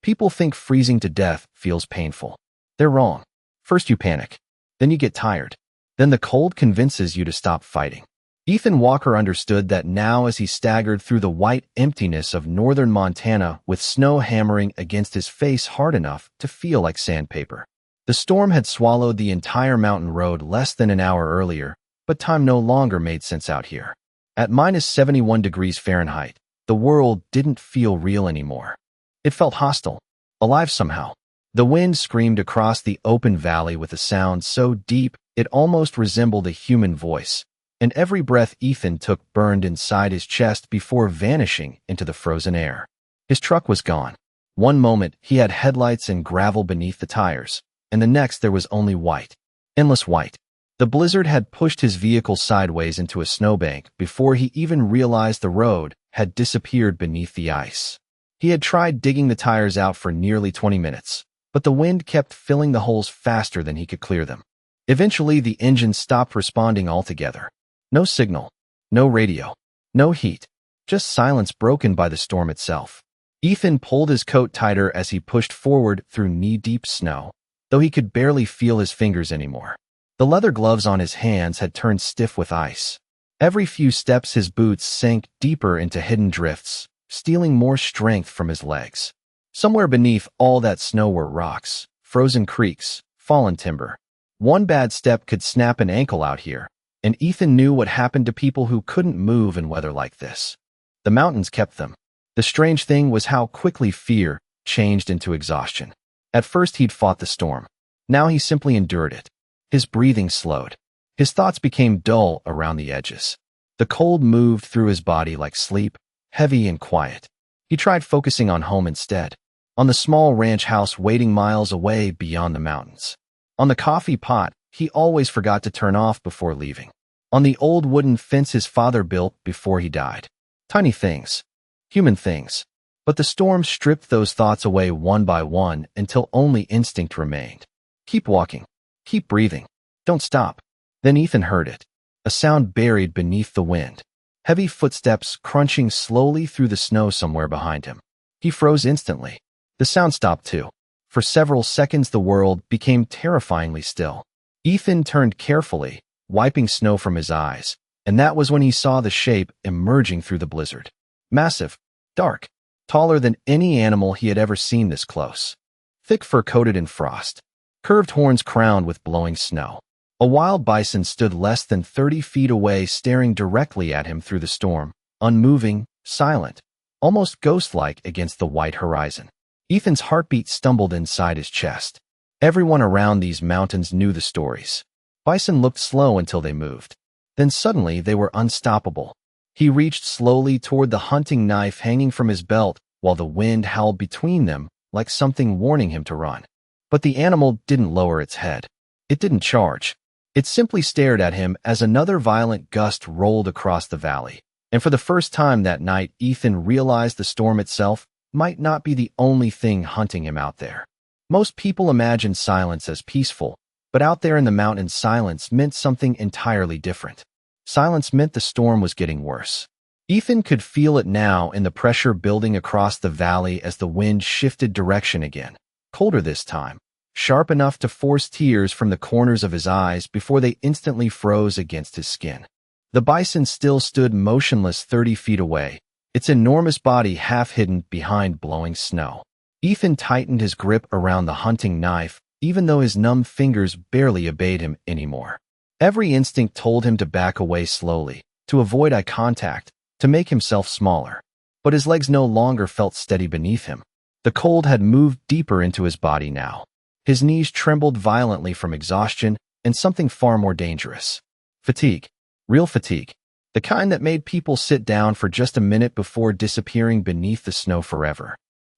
People think freezing to death feels painful. They're wrong. First you panic. Then you get tired. Then the cold convinces you to stop fighting. Ethan Walker understood that now as he staggered through the white emptiness of northern Montana with snow hammering against his face hard enough to feel like sandpaper. The storm had swallowed the entire mountain road less than an hour earlier, but time no longer made sense out here. At minus 71 degrees Fahrenheit, the world didn't feel real anymore. It felt hostile, alive somehow. The wind screamed across the open valley with a sound so deep it almost resembled a human voice, and every breath Ethan took burned inside his chest before vanishing into the frozen air. His truck was gone. One moment he had headlights and gravel beneath the tires, and the next there was only white. Endless white. The blizzard had pushed his vehicle sideways into a snowbank before he even realized the road had disappeared beneath the ice. He had tried digging the tires out for nearly 20 minutes, but the wind kept filling the holes faster than he could clear them. Eventually, the engine stopped responding altogether. No signal, no radio, no heat, just silence broken by the storm itself. Ethan pulled his coat tighter as he pushed forward through knee-deep snow, though he could barely feel his fingers anymore. The leather gloves on his hands had turned stiff with ice. Every few steps his boots sank deeper into hidden drifts, stealing more strength from his legs. Somewhere beneath all that snow were rocks, frozen creeks, fallen timber. One bad step could snap an ankle out here, and Ethan knew what happened to people who couldn't move in weather like this. The mountains kept them. The strange thing was how quickly fear changed into exhaustion. At first he'd fought the storm. Now he simply endured it. His breathing slowed. His thoughts became dull around the edges. The cold moved through his body like sleep, heavy and quiet. He tried focusing on home instead, on the small ranch house waiting miles away beyond the mountains, on the coffee pot he always forgot to turn off before leaving, on the old wooden fence his father built before he died. Tiny things, human things. But the storm stripped those thoughts away one by one until only instinct remained. Keep walking. Keep breathing. Don't stop. Then Ethan heard it, a sound buried beneath the wind. Heavy footsteps crunching slowly through the snow somewhere behind him. He froze instantly. The sound stopped too. For several seconds the world became terrifyingly still. Ethan turned carefully, wiping snow from his eyes, and that was when he saw the shape emerging through the blizzard. Massive, dark, taller than any animal he had ever seen this close. Thick fur coated in frost, curved horns crowned with blowing snow. A wild bison stood less than 30 feet away, staring directly at him through the storm, unmoving, silent, almost ghost-like against the white horizon. Ethan's heartbeat stumbled inside his chest. Everyone around these mountains knew the stories. Bison looked slow until they moved. Then suddenly they were unstoppable. He reached slowly toward the hunting knife hanging from his belt while the wind howled between them like something warning him to run. But the animal didn't lower its head. It didn't charge. It simply stared at him as another violent gust rolled across the valley. And for the first time that night, Ethan realized the storm itself might not be the only thing hunting him out there. Most people imagine silence as peaceful, but out there in the mountains, silence meant something entirely different. Silence meant the storm was getting worse. Ethan could feel it now in the pressure building across the valley as the wind shifted direction again. Colder this time, sharp enough to force tears from the corners of his eyes before they instantly froze against his skin. The bison still stood motionless 30 feet away, its enormous body half hidden behind blowing snow. Ethan tightened his grip around the hunting knife, even though his numb fingers barely obeyed him anymore. Every instinct told him to back away slowly, to avoid eye contact, to make himself smaller. But his legs no longer felt steady beneath him. The cold had moved deeper into his body now. His knees trembled violently from exhaustion and something far more dangerous. Fatigue. Real fatigue. The kind that made people sit down for just a minute before disappearing beneath the snow forever.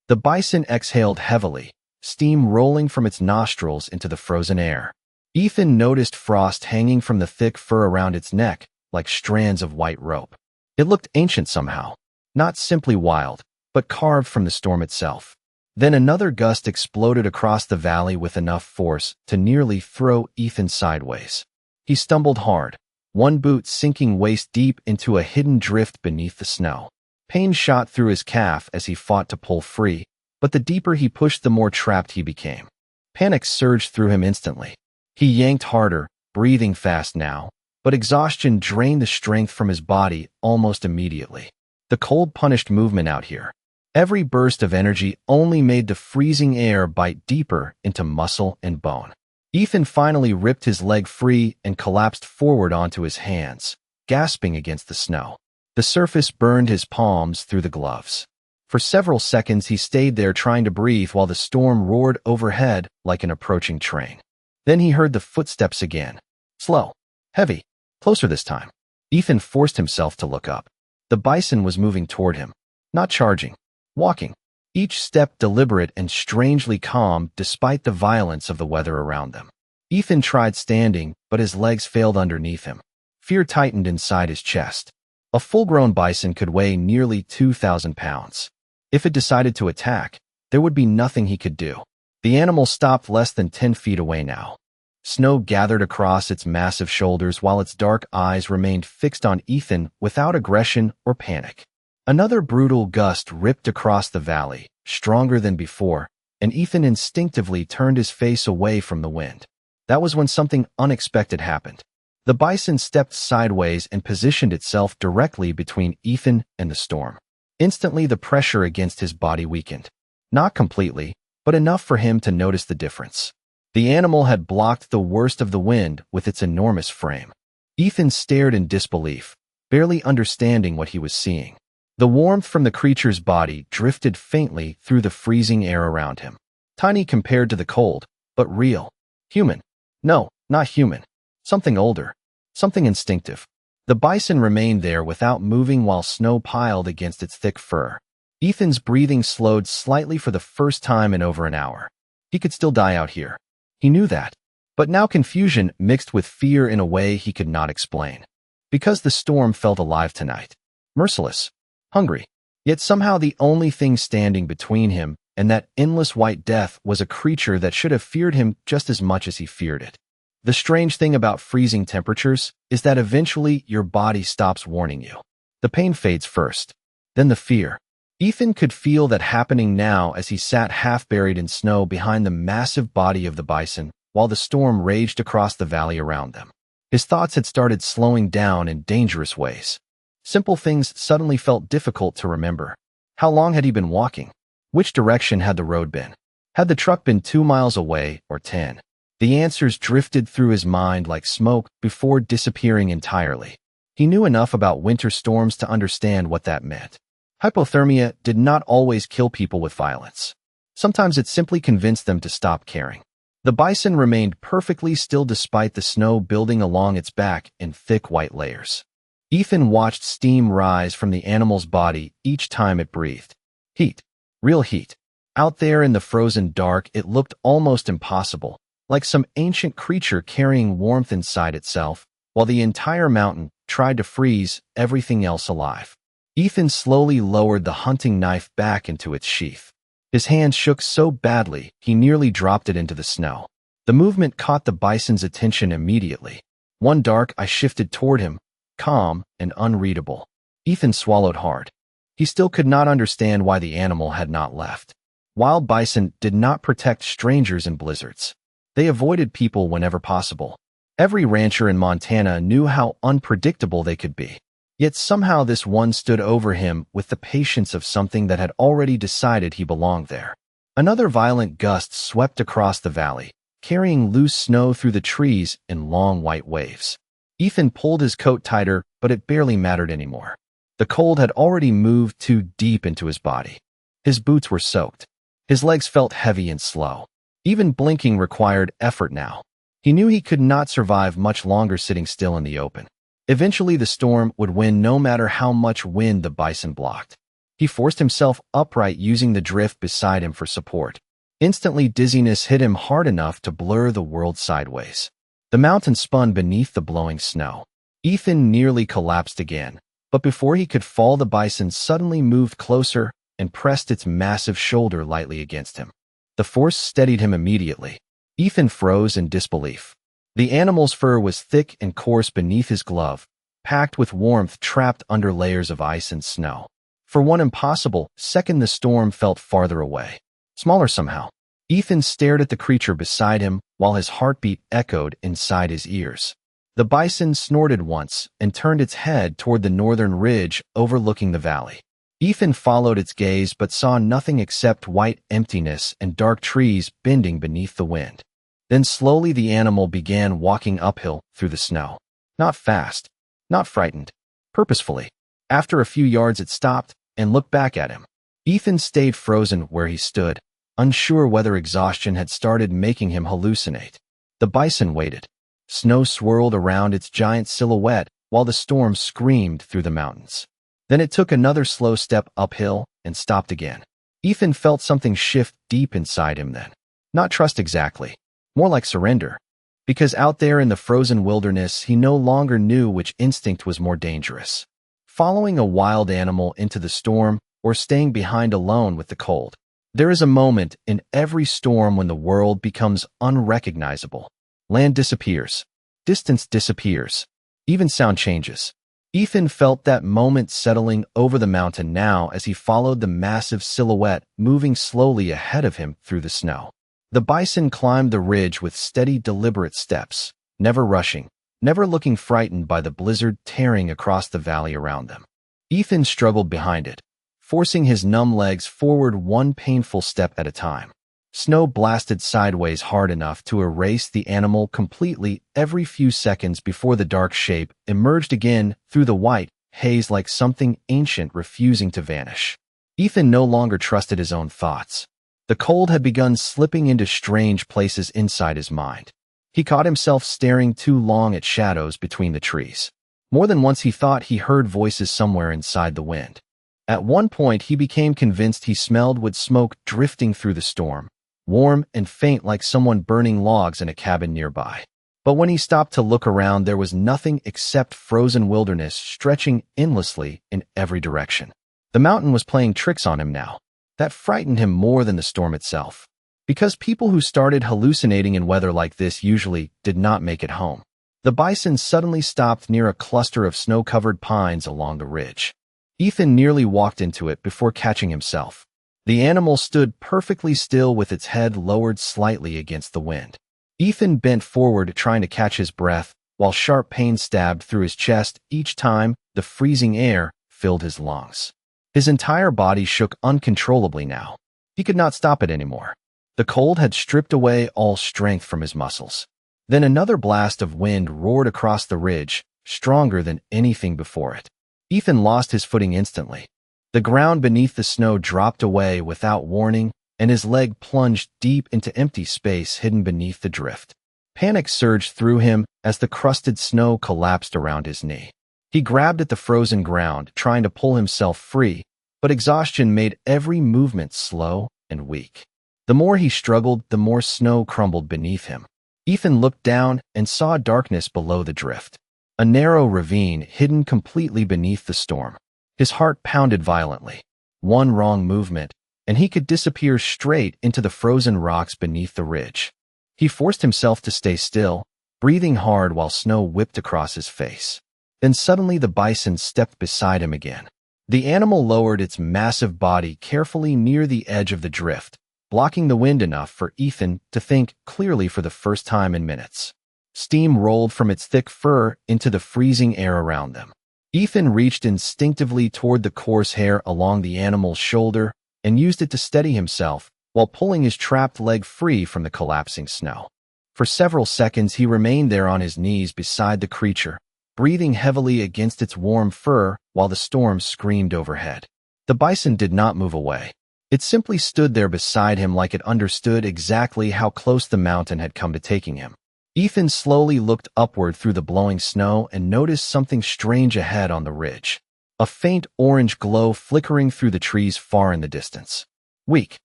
The bison exhaled heavily, steam rolling from its nostrils into the frozen air. Ethan noticed frost hanging from the thick fur around its neck, like strands of white rope. It looked ancient somehow, not simply wild, but carved from the storm itself. Then another gust exploded across the valley with enough force to nearly throw Ethan sideways. He stumbled hard, one boot sinking waist-deep into a hidden drift beneath the snow. Pain shot through his calf as he fought to pull free, but the deeper he pushed, the more trapped he became. Panic surged through him instantly. He yanked harder, breathing fast now, but exhaustion drained the strength from his body almost immediately. The cold punished movement out here. Every burst of energy only made the freezing air bite deeper into muscle and bone. Ethan finally ripped his leg free and collapsed forward onto his hands, gasping against the snow. The surface burned his palms through the gloves. For several seconds he stayed there trying to breathe while the storm roared overhead like an approaching train. Then he heard the footsteps again. Slow, heavy, closer this time. Ethan forced himself to look up. The bison was moving toward him, not charging, walking, each step deliberate and strangely calm despite the violence of the weather around them. Ethan tried standing, but his legs failed underneath him. Fear tightened inside his chest. A full-grown bison could weigh nearly 2,000 pounds. If it decided to attack, there would be nothing he could do. The animal stopped less than 10 feet away now. Snow gathered across its massive shoulders while its dark eyes remained fixed on Ethan without aggression or panic. Another brutal gust ripped across the valley, stronger than before, and Ethan instinctively turned his face away from the wind. That was when something unexpected happened. The bison stepped sideways and positioned itself directly between Ethan and the storm. Instantly, the pressure against his body weakened. Not completely, but enough for him to notice the difference. The animal had blocked the worst of the wind with its enormous frame. Ethan stared in disbelief, barely understanding what he was seeing. The warmth from the creature's body drifted faintly through the freezing air around him. Tiny compared to the cold, but real. Human. No, not human. Something older. Something instinctive. The bison remained there without moving while snow piled against its thick fur. Ethan's breathing slowed slightly for the first time in over an hour. He could still die out here. He knew that. But now confusion mixed with fear in a way he could not explain. Because the storm felt alive tonight. Merciless. Hungry. Yet somehow the only thing standing between him and that endless white death was a creature that should have feared him just as much as he feared it. The strange thing about freezing temperatures is that eventually your body stops warning you. The pain fades first, then the fear. Ethan could feel that happening now as he sat half buried in snow behind the massive body of the bison while the storm raged across the valley around them. His thoughts had started slowing down in dangerous ways. Simple things suddenly felt difficult to remember. How long had he been walking? Which direction had the road been? Had the truck been 2 miles away or 10? The answers drifted through his mind like smoke before disappearing entirely. He knew enough about winter storms to understand what that meant. Hypothermia did not always kill people with violence. Sometimes it simply convinced them to stop caring. The bison remained perfectly still despite the snow building along its back in thick white layers. Ethan watched steam rise from the animal's body each time it breathed. Heat. Real heat. Out there in the frozen dark, it looked almost impossible, like some ancient creature carrying warmth inside itself, while the entire mountain tried to freeze everything else alive. Ethan slowly lowered the hunting knife back into its sheath. His hand shook so badly, he nearly dropped it into the snow. The movement caught the bison's attention immediately. One dark eye shifted toward him, calm and unreadable. Ethan swallowed hard. He still could not understand why the animal had not left. Wild bison did not protect strangers in blizzards. They avoided people whenever possible. Every rancher in Montana knew how unpredictable they could be. Yet somehow this one stood over him with the patience of something that had already decided he belonged there. Another violent gust swept across the valley, carrying loose snow through the trees in long white waves. Ethan pulled his coat tighter, but it barely mattered anymore. The cold had already moved too deep into his body. His boots were soaked. His legs felt heavy and slow. Even blinking required effort now. He knew he could not survive much longer sitting still in the open. Eventually, the storm would win no matter how much wind the bison blocked. He forced himself upright using the drift beside him for support. Instantly, dizziness hit him hard enough to blur the world sideways. The mountain spun beneath the blowing snow. Ethan nearly collapsed again, but before he could fall, the bison suddenly moved closer and pressed its massive shoulder lightly against him. The force steadied him immediately. Ethan froze in disbelief. The animal's fur was thick and coarse beneath his glove, packed with warmth trapped under layers of ice and snow. For one impossible second, the storm felt farther away. smaller somehow. Ethan stared at the creature beside him while his heartbeat echoed inside his ears. The bison snorted once and turned its head toward the northern ridge overlooking the valley. Ethan followed its gaze but saw nothing except white emptiness and dark trees bending beneath the wind. Then slowly the animal began walking uphill through the snow. Not fast, not frightened, purposefully. After a few yards it stopped and looked back at him. Ethan stayed frozen where he stood, unsure whether exhaustion had started making him hallucinate. The bison waited. Snow swirled around its giant silhouette while the storm screamed through the mountains. Then it took another slow step uphill and stopped again. Ethan felt something shift deep inside him then. Not trust exactly, more like surrender. Because out there in the frozen wilderness, he no longer knew which instinct was more dangerous. Following a wild animal into the storm or staying behind alone with the cold. There is a moment in every storm when the world becomes unrecognizable. Land disappears. Distance disappears. Even sound changes. Ethan felt that moment settling over the mountain now as he followed the massive silhouette moving slowly ahead of him through the snow. The bison climbed the ridge with steady, deliberate steps, never rushing, never looking frightened by the blizzard tearing across the valley around them. Ethan struggled behind it, forcing his numb legs forward one painful step at a time. Snow blasted sideways hard enough to erase the animal completely every few seconds before the dark shape emerged again through the white haze like something ancient refusing to vanish. Ethan no longer trusted his own thoughts. The cold had begun slipping into strange places inside his mind. He caught himself staring too long at shadows between the trees. More than once he thought he heard voices somewhere inside the wind. At one point he became convinced he smelled wood smoke drifting through the storm, warm and faint like someone burning logs in a cabin nearby. But when he stopped to look around, there was nothing except frozen wilderness stretching endlessly in every direction. The mountain was playing tricks on him now. That frightened him more than the storm itself. Because people who started hallucinating in weather like this usually did not make it home. The bison suddenly stopped near a cluster of snow-covered pines along the ridge. Ethan nearly walked into it before catching himself. The animal stood perfectly still with its head lowered slightly against the wind. Ethan bent forward trying to catch his breath, while sharp pain stabbed through his chest each time the freezing air filled his lungs. His entire body shook uncontrollably now. He could not stop it anymore. The cold had stripped away all strength from his muscles. Then another blast of wind roared across the ridge, stronger than anything before it. Ethan lost his footing instantly. The ground beneath the snow dropped away without warning, and his leg plunged deep into empty space hidden beneath the drift. Panic surged through him as the crusted snow collapsed around his knee. He grabbed at the frozen ground, trying to pull himself free, but exhaustion made every movement slow and weak. The more he struggled, the more snow crumbled beneath him. Ethan looked down and saw darkness below the drift. A narrow ravine hidden completely beneath the storm. His heart pounded violently. One wrong movement, and he could disappear straight into the frozen rocks beneath the ridge. He forced himself to stay still, breathing hard while snow whipped across his face. Then suddenly the bison stepped beside him again. The animal lowered its massive body carefully near the edge of the drift, blocking the wind enough for Ethan to think clearly for the first time in minutes. Steam rolled from its thick fur into the freezing air around them. Ethan reached instinctively toward the coarse hair along the animal's shoulder and used it to steady himself while pulling his trapped leg free from the collapsing snow. For several seconds he remained there on his knees beside the creature, breathing heavily against its warm fur while the storm screamed overhead. The bison did not move away. It simply stood there beside him like it understood exactly how close the mountain had come to taking him. Ethan slowly looked upward through the blowing snow and noticed something strange ahead on the ridge. A faint orange glow flickering through the trees far in the distance. Weak,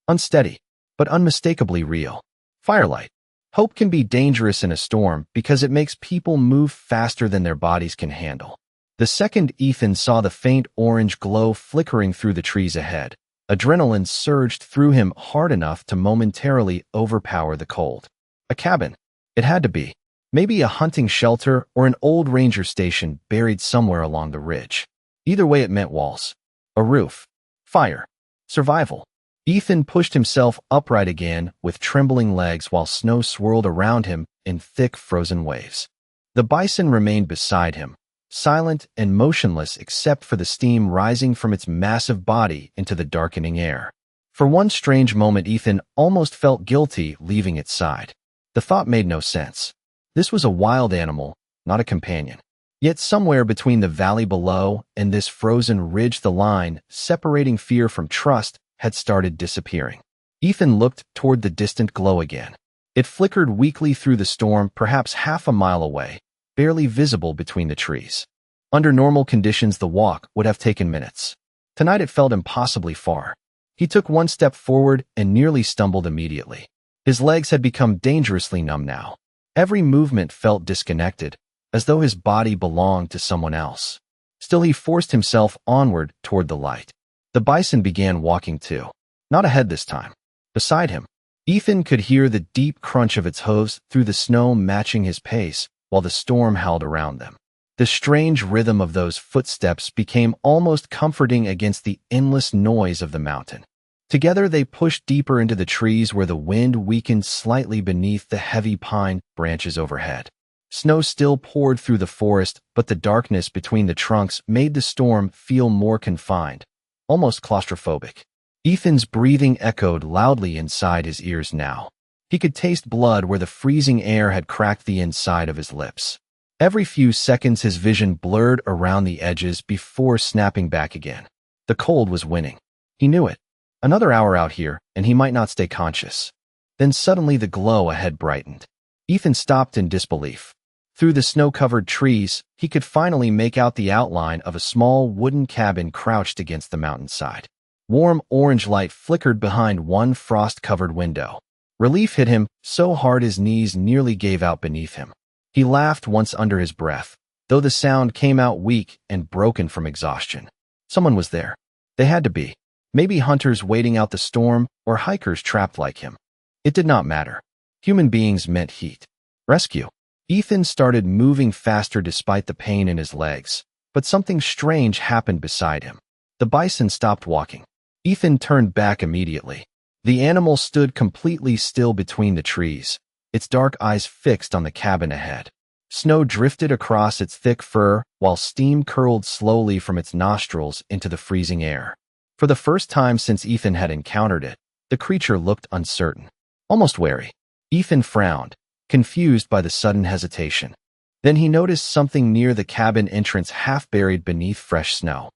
unsteady, but unmistakably real. Firelight. Hope can be dangerous in a storm because it makes people move faster than their bodies can handle. The second Ethan saw the faint orange glow flickering through the trees ahead, adrenaline surged through him hard enough to momentarily overpower the cold. A cabin. It had to be. Maybe a hunting shelter or an old ranger station buried somewhere along the ridge. Either way, it meant walls, a roof, fire, survival. Ethan pushed himself upright again with trembling legs while snow swirled around him in thick frozen waves. The bison remained beside him, silent and motionless except for the steam rising from its massive body into the darkening air. For one strange moment, Ethan almost felt guilty leaving its side. The thought made no sense. This was a wild animal, not a companion. Yet somewhere between the valley below and this frozen ridge, the line separating fear from trust had started disappearing. Ethan looked toward the distant glow again. It flickered weakly through the storm, perhaps half a mile away, barely visible between the trees. Under normal conditions, the walk would have taken minutes. Tonight it felt impossibly far. He took one step forward and nearly stumbled immediately. His legs had become dangerously numb now. Every movement felt disconnected, as though his body belonged to someone else. Still, he forced himself onward toward the light. The bison began walking too. Not ahead this time. Beside him. Ethan could hear the deep crunch of its hooves through the snow matching his pace while the storm howled around them. The strange rhythm of those footsteps became almost comforting against the endless noise of the mountain. Together they pushed deeper into the trees where the wind weakened slightly beneath the heavy pine branches overhead. Snow still poured through the forest, but the darkness between the trunks made the storm feel more confined, almost claustrophobic. Ethan's breathing echoed loudly inside his ears now. He could taste blood where the freezing air had cracked the inside of his lips. Every few seconds his vision blurred around the edges before snapping back again. The cold was winning. He knew it. Another hour out here, and he might not stay conscious. Then suddenly the glow ahead brightened. Ethan stopped in disbelief. Through the snow-covered trees, he could finally make out the outline of a small wooden cabin crouched against the mountainside. Warm orange light flickered behind one frost-covered window. Relief hit him so hard his knees nearly gave out beneath him. He laughed once under his breath, though the sound came out weak and broken from exhaustion. Someone was there. They had to be. Maybe hunters waiting out the storm or hikers trapped like him. It did not matter. Human beings meant heat. Rescue. Ethan started moving faster despite the pain in his legs, but something strange happened beside him. The bison stopped walking. Ethan turned back immediately. The animal stood completely still between the trees, its dark eyes fixed on the cabin ahead. Snow drifted across its thick fur, while steam curled slowly from its nostrils into the freezing air. For the first time since Ethan had encountered it, the creature looked uncertain, almost wary. Ethan frowned, confused by the sudden hesitation. Then he noticed something near the cabin entrance, half buried beneath fresh snow.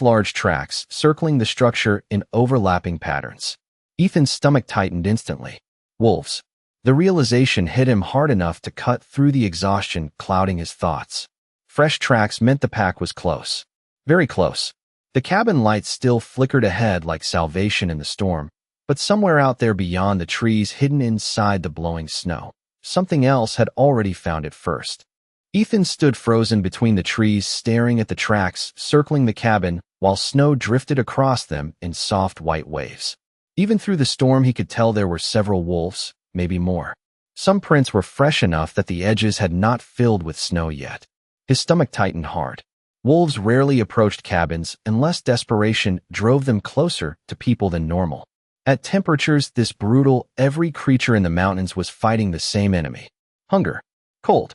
Large tracks, circling the structure in overlapping patterns. Ethan's stomach tightened instantly. Wolves. The realization hit him hard enough to cut through the exhaustion clouding his thoughts. Fresh tracks meant the pack was close. Very close. The cabin lights still flickered ahead like salvation in the storm, but somewhere out there beyond the trees, hidden inside the blowing snow, something else had already found it first. Ethan stood frozen between the trees, staring at the tracks circling the cabin while snow drifted across them in soft white waves. Even through the storm he could tell there were several wolves, maybe more. Some prints were fresh enough that the edges had not filled with snow yet. His stomach tightened hard. Wolves rarely approached cabins unless desperation drove them closer to people than normal. At temperatures this brutal, every creature in the mountains was fighting the same enemy. Hunger. Cold.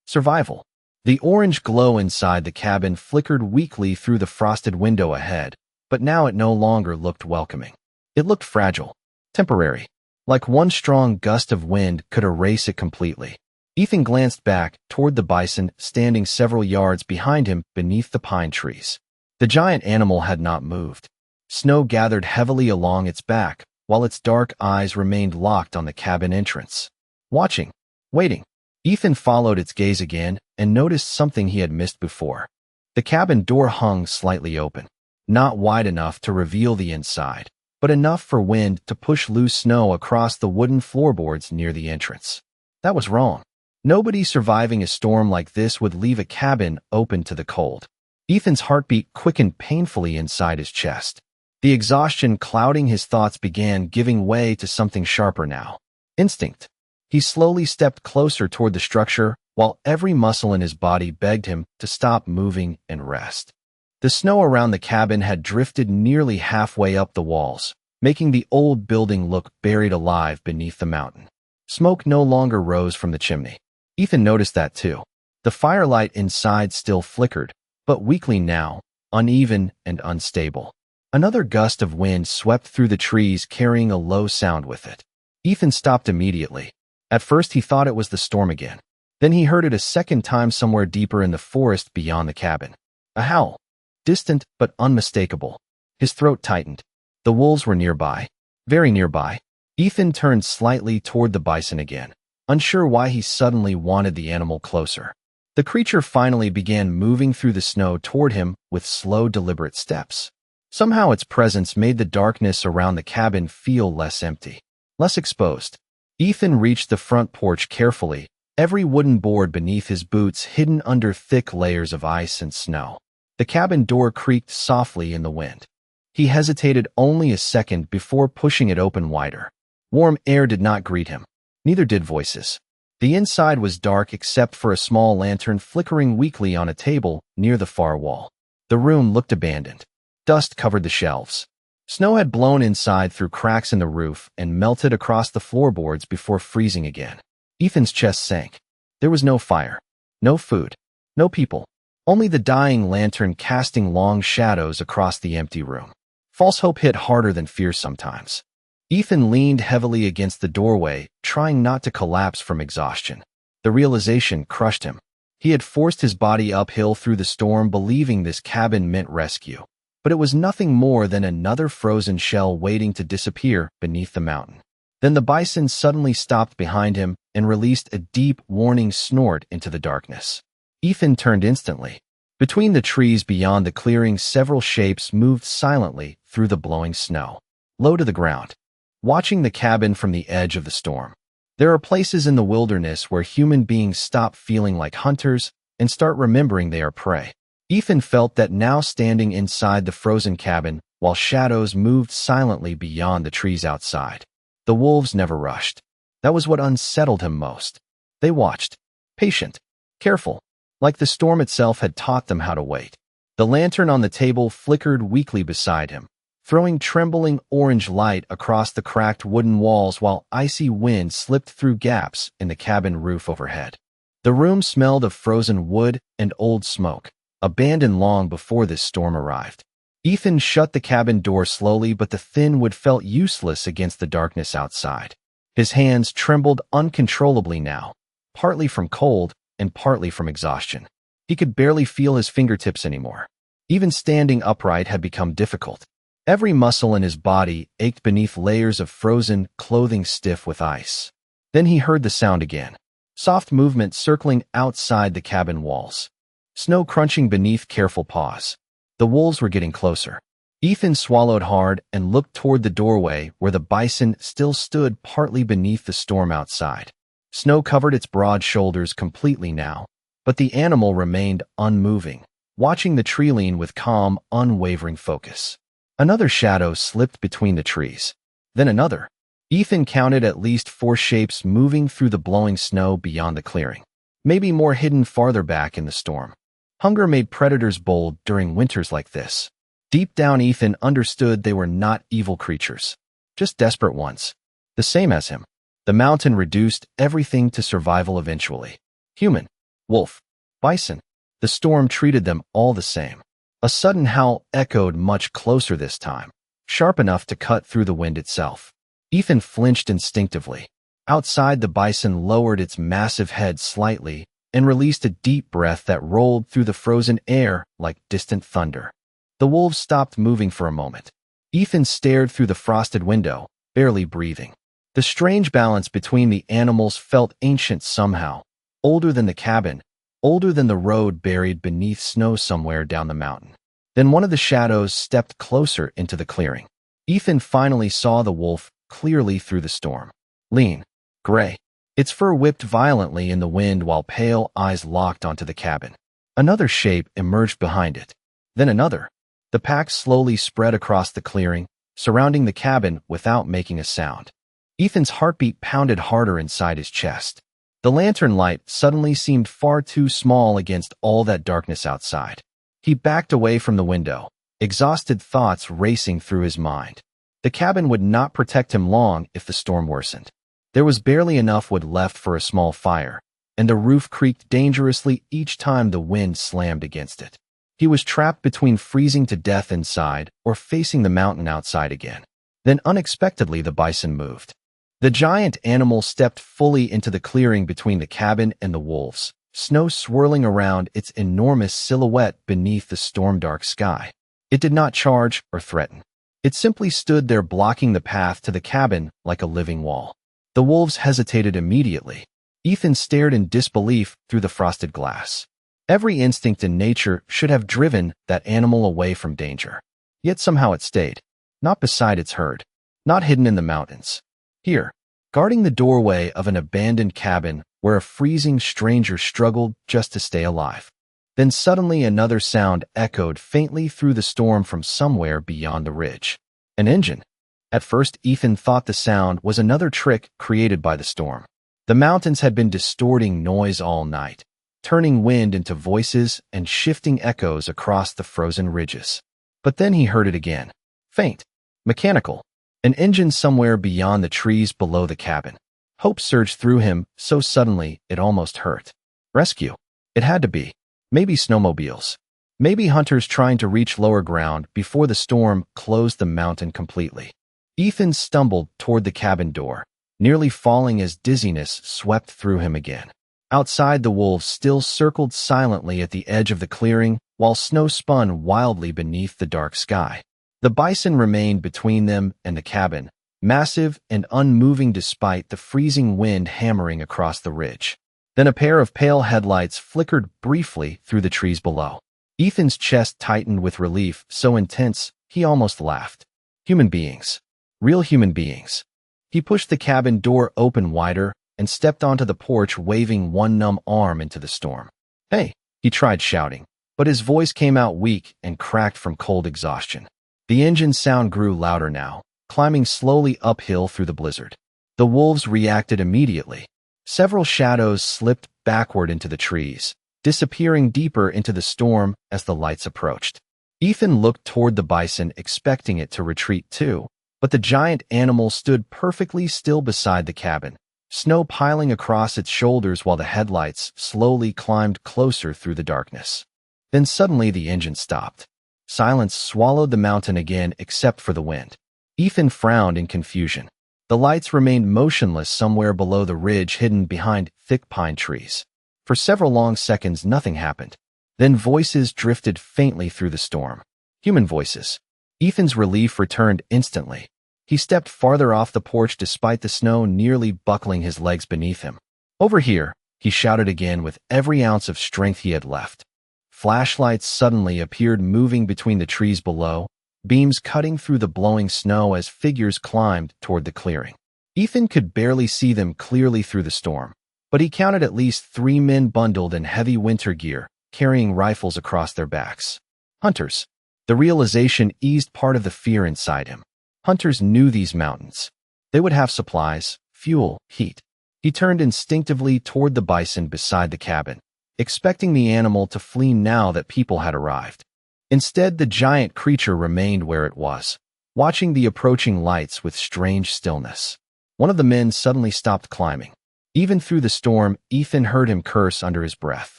Survival. The orange glow inside the cabin flickered weakly through the frosted window ahead, but now it no longer looked welcoming. It looked fragile. Temporary. Like one strong gust of wind could erase it completely. Ethan glanced back toward the bison standing several yards behind him beneath the pine trees. The giant animal had not moved. Snow gathered heavily along its back, while its dark eyes remained locked on the cabin entrance. Watching. Waiting. Ethan followed its gaze again and noticed something he had missed before. The cabin door hung slightly open. Not wide enough to reveal the inside, but enough for wind to push loose snow across the wooden floorboards near the entrance. That was wrong. Nobody surviving a storm like this would leave a cabin open to the cold. Ethan's heartbeat quickened painfully inside his chest. The exhaustion clouding his thoughts began giving way to something sharper now. Instinct. He slowly stepped closer toward the structure, while every muscle in his body begged him to stop moving and rest. The snow around the cabin had drifted nearly halfway up the walls, making the old building look buried alive beneath the mountain. Smoke no longer rose from the chimney. Ethan noticed that too. The firelight inside still flickered, but weakly now, uneven and unstable. Another gust of wind swept through the trees, carrying a low sound with it. Ethan stopped immediately. At first he thought it was the storm again. Then he heard it a second time somewhere deeper in the forest beyond the cabin. A howl. Distant but unmistakable. His throat tightened. The wolves were nearby. Very nearby. Ethan turned slightly toward the bison again, unsure why he suddenly wanted the animal closer. The creature finally began moving through the snow toward him with slow, deliberate steps. Somehow its presence made the darkness around the cabin feel less empty, less exposed. Ethan reached the front porch carefully, every wooden board beneath his boots hidden under thick layers of ice and snow. The cabin door creaked softly in the wind. He hesitated only a second before pushing it open wider. Warm air did not greet him. Neither did voices. The inside was dark except for a small lantern flickering weakly on a table near the far wall. The room looked abandoned. Dust covered the shelves. Snow had blown inside through cracks in the roof and melted across the floorboards before freezing again. Ethan's chest sank. There was no fire, no food, no people. Only the dying lantern casting long shadows across the empty room. False hope hit harder than fear sometimes. Ethan leaned heavily against the doorway, trying not to collapse from exhaustion. The realization crushed him. He had forced his body uphill through the storm, believing this cabin meant rescue. But it was nothing more than another frozen shell waiting to disappear beneath the mountain. Then the bison suddenly stopped behind him and released a deep, warning snort into the darkness. Ethan turned instantly. Between the trees beyond the clearing, several shapes moved silently through the blowing snow, low to the ground, watching the cabin from the edge of the storm. There are places in the wilderness where human beings stop feeling like hunters and start remembering they are prey. Ethan felt that now, standing inside the frozen cabin while shadows moved silently beyond the trees outside. The wolves never rushed. That was what unsettled him most. They watched, patient, careful, like the storm itself had taught them how to wait. The lantern on the table flickered weakly beside him, throwing trembling orange light across the cracked wooden walls while icy wind slipped through gaps in the cabin roof overhead. The room smelled of frozen wood and old smoke, abandoned long before this storm arrived. Ethan shut the cabin door slowly, but the thin wood felt useless against the darkness outside. His hands trembled uncontrollably now, partly from cold and partly from exhaustion. He could barely feel his fingertips anymore. Even standing upright had become difficult. Every muscle in his body ached beneath layers of frozen clothing stiff with ice. Then he heard the sound again. Soft movement circling outside the cabin walls. Snow crunching beneath careful paws. The wolves were getting closer. Ethan swallowed hard and looked toward the doorway where the bison still stood partly beneath the storm outside. Snow covered its broad shoulders completely now, but the animal remained unmoving, watching the tree lean with calm, unwavering focus. Another shadow slipped between the trees. Then another. Ethan counted at least 4 shapes moving through the blowing snow beyond the clearing. Maybe more hidden farther back in the storm. Hunger made predators bold during winters like this. Deep down, Ethan understood they were not evil creatures, just desperate ones. The same as him. The mountain reduced everything to survival eventually. Human, wolf, bison. The storm treated them all the same. A sudden howl echoed much closer this time, sharp enough to cut through the wind itself. Ethan flinched instinctively. Outside, the bison lowered its massive head slightly and released a deep breath that rolled through the frozen air like distant thunder. The wolves stopped moving for a moment. Ethan stared through the frosted window, barely breathing. The strange balance between the animals felt ancient somehow, older than the cabin, older than the road buried beneath snow somewhere down the mountain. Then one of the shadows stepped closer into the clearing. Ethan finally saw the wolf clearly through the storm. Lean, gray. Its fur whipped violently in the wind while pale eyes locked onto the cabin. Another shape emerged behind it. Then another. The pack slowly spread across the clearing, surrounding the cabin without making a sound. Ethan's heartbeat pounded harder inside his chest. The lantern light suddenly seemed far too small against all that darkness outside. He backed away from the window, exhausted thoughts racing through his mind. The cabin would not protect him long if the storm worsened. There was barely enough wood left for a small fire, and the roof creaked dangerously each time the wind slammed against it. He was trapped between freezing to death inside or facing the mountain outside again. Then unexpectedly the bison moved. The giant animal stepped fully into the clearing between the cabin and the wolves, snow swirling around its enormous silhouette beneath the storm-dark sky. It did not charge or threaten. It simply stood there blocking the path to the cabin like a living wall. The wolves hesitated immediately. Ethan stared in disbelief through the frosted glass. Every instinct in nature should have driven that animal away from danger. Yet somehow it stayed, not beside its herd, not hidden in the mountains. Here, guarding the doorway of an abandoned cabin where a freezing stranger struggled just to stay alive. Then suddenly another sound echoed faintly through the storm from somewhere beyond the ridge. An engine. At first, Ethan thought the sound was another trick created by the storm. The mountains had been distorting noise all night, turning wind into voices and shifting echoes across the frozen ridges. But then he heard it again. Faint. Mechanical. An engine somewhere beyond the trees below the cabin. Hope surged through him so suddenly it almost hurt. Rescue. It had to be. Maybe snowmobiles. Maybe hunters trying to reach lower ground before the storm closed the mountain completely. Ethan stumbled toward the cabin door, nearly falling as dizziness swept through him again. Outside, the wolves still circled silently at the edge of the clearing, while snow spun wildly beneath the dark sky. The bison remained between them and the cabin, massive and unmoving despite the freezing wind hammering across the ridge. Then a pair of pale headlights flickered briefly through the trees below. Ethan's chest tightened with relief so intense he almost laughed. Human beings. Real human beings. He pushed the cabin door open wider and stepped onto the porch, waving one numb arm into the storm. "Hey," he tried shouting, but his voice came out weak and cracked from cold exhaustion. The engine sound grew louder now, climbing slowly uphill through the blizzard. The wolves reacted immediately. Several shadows slipped backward into the trees, disappearing deeper into the storm as the lights approached. Ethan looked toward the bison, expecting it to retreat too, but the giant animal stood perfectly still beside the cabin, snow piling across its shoulders while the headlights slowly climbed closer through the darkness. Then suddenly the engine stopped. Silence swallowed the mountain again except for the wind. Ethan frowned in confusion. The lights remained motionless somewhere below the ridge hidden behind thick pine trees. For several long seconds nothing happened. Then voices drifted faintly through the storm. Human voices. Ethan's relief returned instantly. He stepped farther off the porch despite the snow nearly buckling his legs beneath him. "Over here," he shouted again with every ounce of strength he had left. Flashlights suddenly appeared moving between the trees below, beams cutting through the blowing snow as figures climbed toward the clearing. Ethan could barely see them clearly through the storm, but he counted at least 3 men bundled in heavy winter gear, carrying rifles across their backs. Hunters. The realization eased part of the fear inside him. Hunters knew these mountains. They would have supplies, fuel, heat. He turned instinctively toward the bison beside the cabin, expecting the animal to flee now that people had arrived. Instead, the giant creature remained where it was, watching the approaching lights with strange stillness. One of the men suddenly stopped climbing. Even through the storm, Ethan heard him curse under his breath.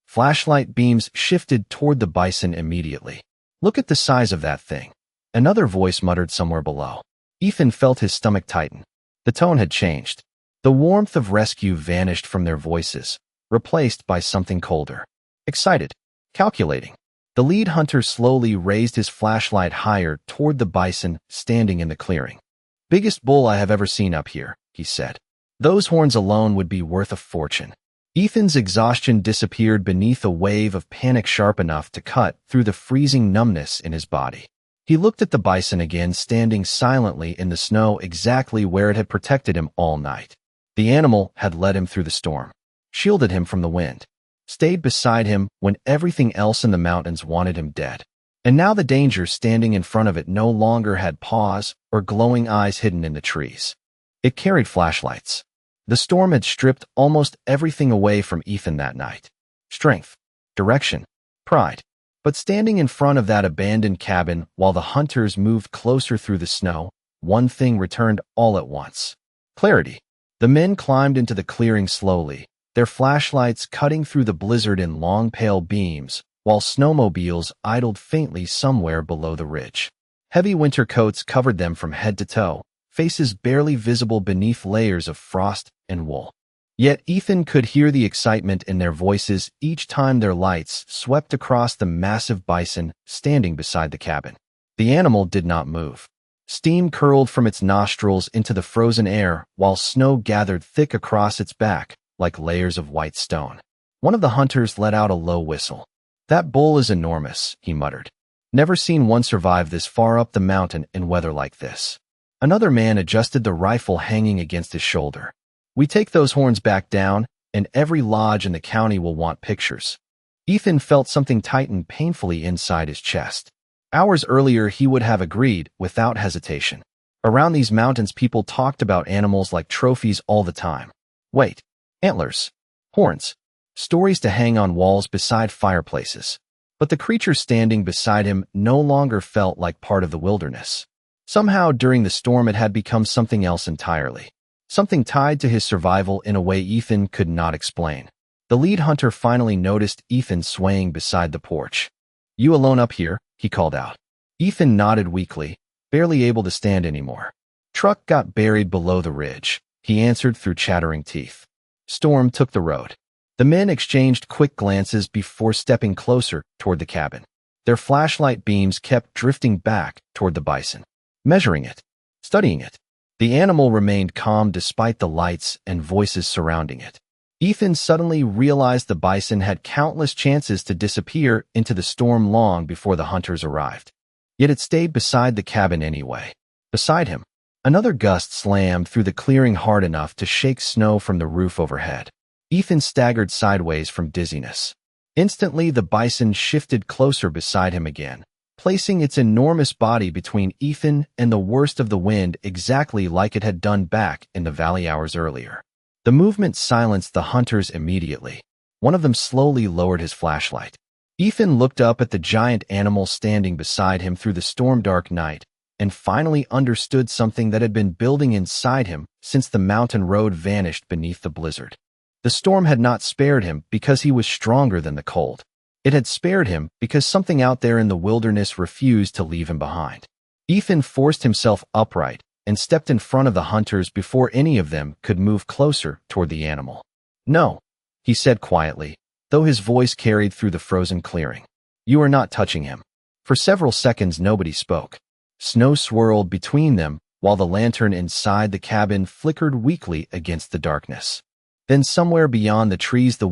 Flashlight beams shifted toward the bison immediately. "Look at the size of that thing," another voice muttered somewhere below. Ethan felt his stomach tighten. The tone had changed. The warmth of rescue vanished from their voices, replaced by something colder. Excited. Calculating. The lead hunter slowly raised his flashlight higher toward the bison standing in the clearing. "Biggest bull I have ever seen up here," he said. "Those horns alone would be worth a fortune." Ethan's exhaustion disappeared beneath a wave of panic sharp enough to cut through the freezing numbness in his body. He looked at the bison again, standing silently in the snow exactly where it had protected him all night. The animal had led him through the storm, shielded him from the wind, stayed beside him when everything else in the mountains wanted him dead. And now the danger standing in front of it no longer had paws or glowing eyes hidden in the trees. It carried flashlights. The storm had stripped almost everything away from Ethan that night. Strength, direction, pride. But standing in front of that abandoned cabin while the hunters moved closer through the snow, one thing returned all at once. Clarity. The men climbed into the clearing slowly, their flashlights cutting through the blizzard in long pale beams, while snowmobiles idled faintly somewhere below the ridge. Heavy winter coats covered them from head to toe, faces barely visible beneath layers of frost and wool. Yet Ethan could hear the excitement in their voices each time their lights swept across the massive bison standing beside the cabin. The animal did not move. Steam curled from its nostrils into the frozen air while snow gathered thick across its back like layers of white stone. One of the hunters let out a low whistle. "That bull is enormous," he muttered. "Never seen one survive this far up the mountain in weather like this." Another man adjusted the rifle hanging against his shoulder. "We take those horns back down, and every lodge in the county will want pictures." Ethan felt something tighten painfully inside his chest. Hours earlier, he would have agreed without hesitation. Around these mountains, people talked about animals like trophies all the time. Wait, antlers, horns, stories to hang on walls beside fireplaces. But the creature standing beside him no longer felt like part of the wilderness. Somehow, during the storm, it had become something else entirely. Something tied to his survival in a way Ethan could not explain. The lead hunter finally noticed Ethan swaying beside the porch. "You alone up here?" he called out. Ethan nodded weakly, barely able to stand anymore. "Truck got buried below the ridge," he answered through chattering teeth. Storm took the road. The men exchanged quick glances before stepping closer toward the cabin. Their flashlight beams kept drifting back toward the bison, measuring it, studying it. The animal remained calm despite the lights and voices surrounding it. Ethan suddenly realized the bison had countless chances to disappear into the storm long before the hunters arrived. Yet it stayed beside the cabin anyway. Beside him, another gust slammed through the clearing hard enough to shake snow from the roof overhead. Ethan staggered sideways from dizziness. Instantly, the bison shifted closer beside him again, placing its enormous body between Ethan and the worst of the wind, exactly like it had done back in the valley hours earlier. The movement silenced the hunters immediately. One of them slowly lowered his flashlight. Ethan looked up at the giant animal standing beside him through the storm-dark night and finally understood something that had been building inside him since the mountain road vanished beneath the blizzard. The storm had not spared him because he was stronger than the cold. It had spared him because something out there in the wilderness refused to leave him behind. Ethan forced himself upright and stepped in front of the hunters before any of them could move closer toward the animal. "No," he said quietly, though his voice carried through the frozen clearing. "You are not touching him." For several seconds, nobody spoke. Snow swirled between them while the lantern inside the cabin flickered weakly against the darkness. Then somewhere beyond the trees, the